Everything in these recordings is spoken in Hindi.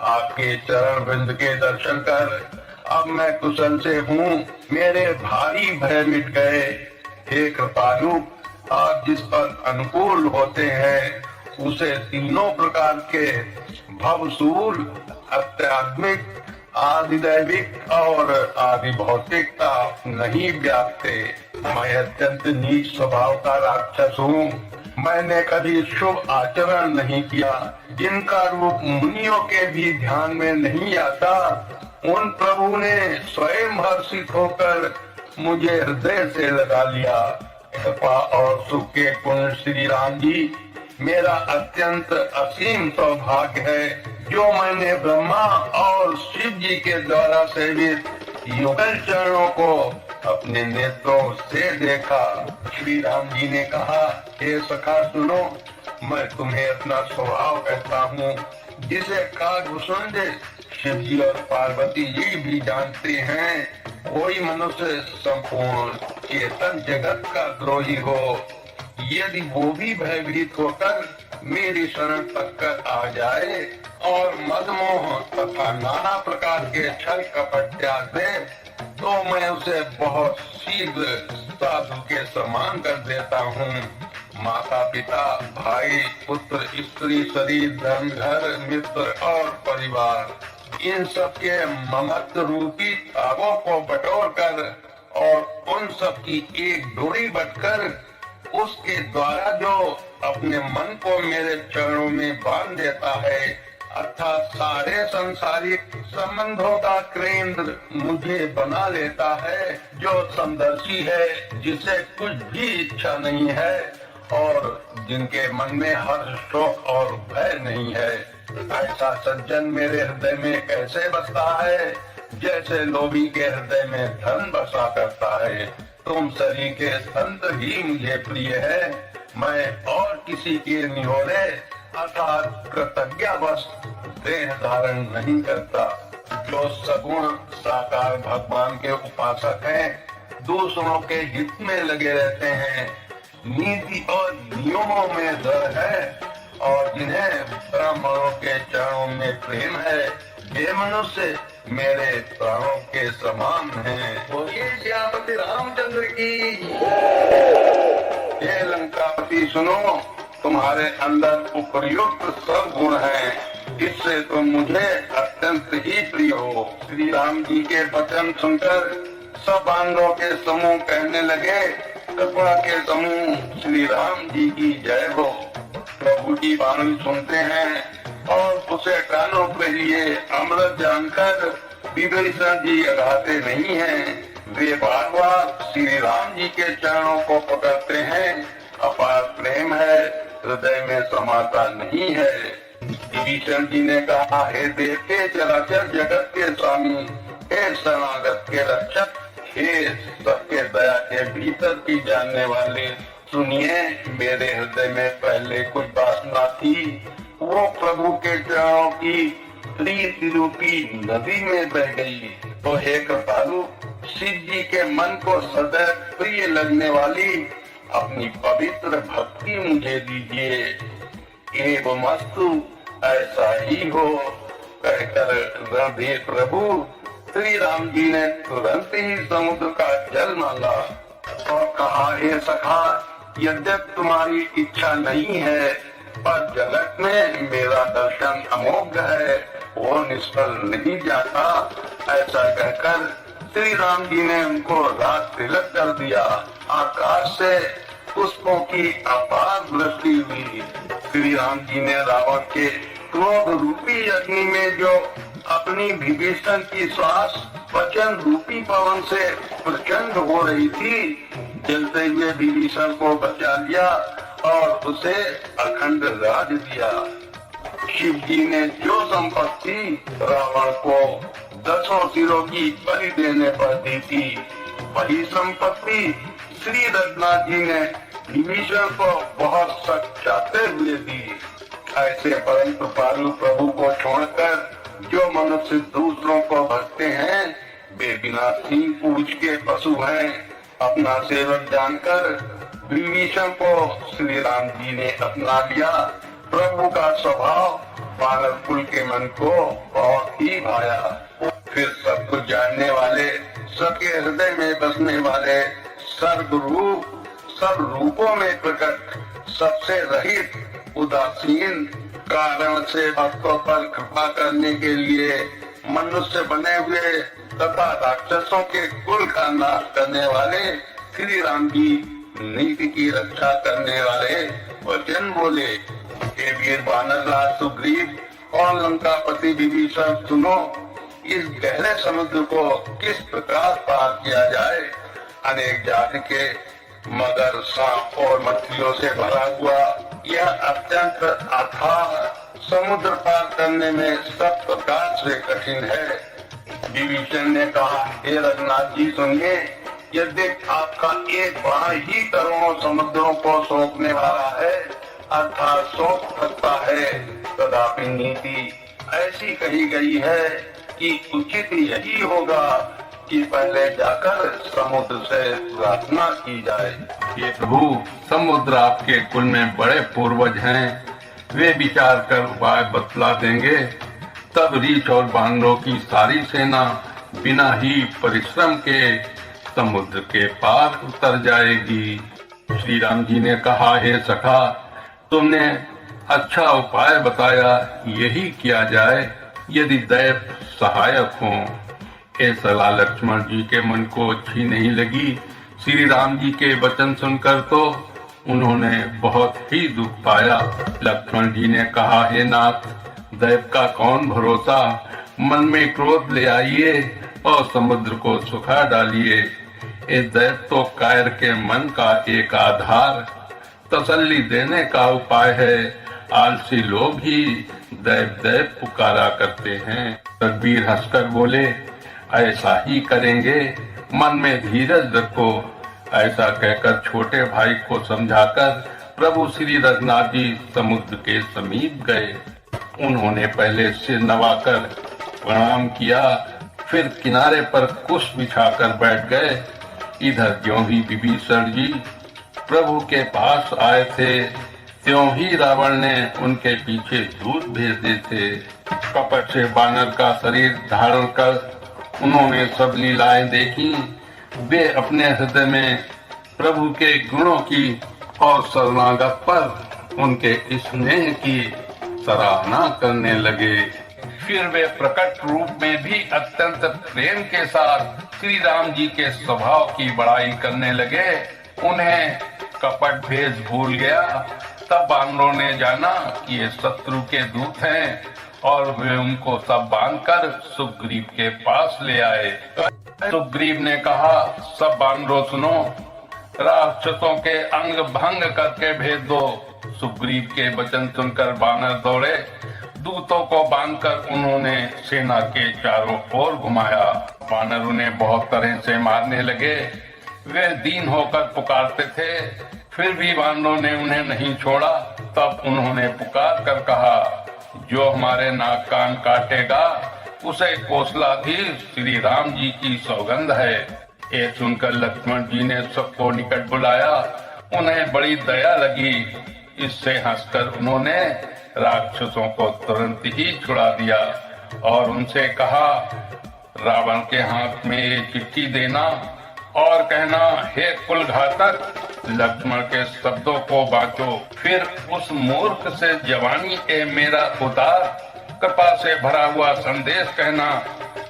आपके चरण बिंद के दर्शन कर अब मैं कुशल से हूँ। मेरे भारी भय मिट गए। हे कृपालु, आप जिस पर अनुकूल होते हैं उसे तीनों प्रकार के भवसूल, आध्यात्मिक, आदिदैविक और आदि भौतिकता नहीं व्यापते। मैं अत्यंत नीच स्वभाव का राक्षस हूँ। मैंने कभी शुभ आचरण नहीं किया। जिनका रूप मुनियों के भी ध्यान में नहीं आता, उन प्रभु ने स्वयं हर्षित होकर मुझे हृदय से लगा लिया। कृपा और सुख के पूर्ण श्री राम जी, मेरा अत्यंत असीम सौभाग्य है जो मैंने ब्रह्मा और शिव जी के द्वारा सेवित युगल चरणों को अपने नेत्रों से देखा। श्री राम जी ने कहा, हे सखा सुनो, मैं तुम्हें अपना स्वभाव कहता हूँ, जिसे कागभूषण शिव जी और पार्वती जी भी जानते हैं। कोई मनुष्य संपूर्ण चेतन जगत का द्रोही हो, यदि वो भी भयभीत होकर मेरी शरण तक कर आ जाए और मदमोह तथा नाना प्रकार के छल कपट त्याग दे, तो मैं उसे बहुत शीघ्र साधु के समान कर देता हूँ। माता पिता, भाई, पुत्र, स्त्री, शरीर, धन, घर, मित्र और परिवार, इन सब के ममत्व रूपी ताबों को बटोर कर और उन सब की एक डोरी बटकर उसके द्वारा जो अपने मन को मेरे चरणों में बांध देता है, अर्थात सारे संसारिक संबंधों का केंद्र मुझे बना लेता है, जो समदर्शी है, जिसे कुछ भी इच्छा नहीं है और जिनके मन में हर्ष, शोक और भय नहीं है, ऐसा सज्जन मेरे हृदय में कैसे बसता है, जैसे लोभी के हृदय में धन बसा करता है। तुम सभी के संत ही मुझे प्रिय है। मैं और किसी के निहोरे अर्थात कृतज्ञतावश देह धारण नहीं करता। जो सगुण साकार भगवान के उपासक हैं, दूसरों के हित में लगे रहते हैं, नीति और नियमों में दृढ़ है और जिन्हें ब्राह्मणों के चरणों में प्रेम है, ये मनुष्य मेरे प्राणों के समान हैं। बोलिए श्यामति रामचंद्र की। ये लंकापति सुनो, तुम्हारे अंदर उपर्युक्त सब गुण हैं, इससे तुम मुझे अत्यंत ही प्रिय हो। श्री राम जी के वचन सुनकर सब बांधवों के समूह कहने लगे, कृपा के समूह श्री राम जी की जय हो। प्रभु की वाणी सुनते हैं और उसे कानों के लिए अमृत जानकर विभीषण जी अघाते नहीं हैं। वे बार बार श्री राम जी के चरणों को पकड़ते हैं। अपार प्रेम है, हृदय में समाता नहीं है। विभीषण जी ने कहा, हे देव के चराचर जगत के स्वामी, हे शरणागत के रक्षक, हे सबके दया के भीतर की जानने वाले, सुनिए, मेरे हृदय में पहले कुछ वासना थी, वो प्रभु के चरणों की प्रीति रूपी नदी में बह गई। तो हे कृपालु, शिव जी के मन को सदैव प्रिय लगने वाली अपनी पवित्र भक्ति मुझे दीजिए। एवमस्तु, ऐसा ही हो, कहकर राधे प्रभु श्री राम जी ने तुरंत ही समुद्र का जल मांगा और कहा, हे सखा, यद्यप तुम्हारी इच्छा नहीं है, पर जगत में मेरा दर्शन अमोघ है, वो निष्फल नहीं जाता। ऐसा कहकर श्री राम जी ने उनको रात तिलक कर दिया। आकाश से पुष्पों की अपार वृष्टि हुई। श्री राम जी ने रावण के क्रोध रूपी अग्नि में जो अपनी विभीषण की श्वास वचन रूपी पवन से प्रचंड हो रही थी, जलते हुए विभीषण को बचा लिया और उसे अखंड राज दिया। शिव जी ने जो संपत्ति रावण को 10 सिरों की बलि देने पर दी थी, वही संपत्ति श्री रघुनाथ जी ने विभीषण को बहुत सख्त चाहते हुए दी। ऐसे परम कृपालु प्रभु को छोड़कर जो मनुष्य दूसरों को भजते हैं, वे बिना सींग पूछ के पशु हैं। अपना सेवक जानकर विभीषण को श्री राम जी ने अपना लिया। प्रभु का स्वभाव वानर कुल के मन को बहुत ही भाया। फिर सब कुछ जानने वाले, सबके हृदय में बसने वाले, सर्वरूप, सब रूपों में प्रकट, सबसे रहित, उदासीन, कारण से भक्तों पर कृपा करने के लिए मनुष्य बने हुए तथा राक्षसों के कुल का नाश करने वाले श्री राम की नीति की रक्षा करने वाले वचन बोले। हे वीर वानर राज सुग्रीव और लंकापति विभीषण, सुनो, इस गहरे समुद्र को किस प्रकार पार किया जाए। अनेक जाति के मगर, सांप और मछलियों से भरा हुआ यह अत्यंत अथाह समुद्र पार करने में सब प्रकार से कठिन है। विभीषण ने कहा, हे रघुनाथ जी, सुनिए, यदि आपका एक बड़ा ही करोड़ों समुद्रों को सोखने वाला है, अर्थात सोख सकता है, तथापि नीति ऐसी कही गई है कि उचित यही होगा कि पहले जाकर समुद्र से प्रार्थना की जाए। ये प्रभु, समुद्र आपके कुल में बड़े पूर्वज हैं, वे विचार कर उपाय बतला देंगे। तब रीछ और बानरों की सारी सेना बिना ही परिश्रम के समुद्र के पार उतर जाएगी। श्री राम जी ने कहा, हे सखा, तुमने अच्छा उपाय बताया, यही किया जाए यदि दैव सहायक हो। ये सलाह लक्ष्मण जी के मन को अच्छी नहीं लगी। श्री राम जी के वचन सुनकर तो उन्होंने बहुत ही दुख पाया। लक्ष्मण जी ने कहा, हे नाथ, दैव का कौन भरोसा, मन में क्रोध ले आइए और समुद्र को सुखा डालिए। ये दैव तो कायर के मन का एक आधार, तसल्ली देने का उपाय है। आलसी लोग ही दैव दैव पुकारा करते हैं। रघुवीर हंसकर बोले, ऐसा ही करेंगे, मन में धीरज रखो। ऐसा कहकर छोटे भाई को समझाकर प्रभु श्री रघुनाथ जी समुद्र के समीप गए। उन्होंने पहले सिर नवाकर प्रणाम किया, फिर किनारे पर कुश बिछाकर बैठ गए। इधर ज्यों ही विभीषण जी प्रभु के पास आए थे, त्यों ही रावण ने उनके पीछे दूत भेज दिए थे। कपट से बानर का शरीर धारण कर उन्होंने सब लीलाएं देखी। वे अपने हृदय में प्रभु के गुणों की और शरणागत पर उनके स्नेह की सराहना करने लगे। फिर वे प्रकट रूप में भी अत्यंत प्रेम के साथ श्री राम जी के स्वभाव की बड़ाई करने लगे। उन्हें कपट भेष भूल गया। तब बानरों ने जाना कि ये शत्रु के दूत हैं और वे उनको सब बांधकर सुग्रीव के पास ले आए। सुग्रीव ने कहा, सब बानरों सुनो, राक्षसों के अंग भंग करके भेज दो। सुग्रीव के वचन सुनकर बानर दौड़े। दूतों को बांधकर उन्होंने सेना के चारों ओर घुमाया। बानर उन्हें बहुत तरह से मारने लगे। वे दीन होकर पुकारते थे, फिर भी बानरों ने उन्हें नहीं छोड़ा। तब उन्होंने पुकार कर कहा, जो हमारे नाक कान काटेगा उसे कोसलाधीश श्री राम जी की सौगंध है। ये सुनकर लक्ष्मण जी ने सबको निकट बुलाया। उन्हें बड़ी दया लगी। इससे हंसकर उन्होंने राक्षसों को तुरंत ही छुड़ा दिया और उनसे कहा, रावण के हाथ में ये चिट्ठी देना और कहना, हे कुल घातक, लक्ष्मण के शब्दों को बांचो। फिर उस मूर्ख से जवानी ए मेरा उतार कृपा से भरा हुआ संदेश कहना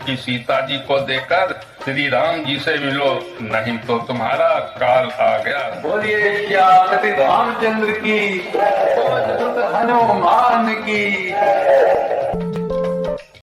कि सीता जी को देकर श्री राम जी से मिलो, नहीं तो तुम्हारा काल आ गया। बोलिए क्या रामचंद्र की, हनुमान की।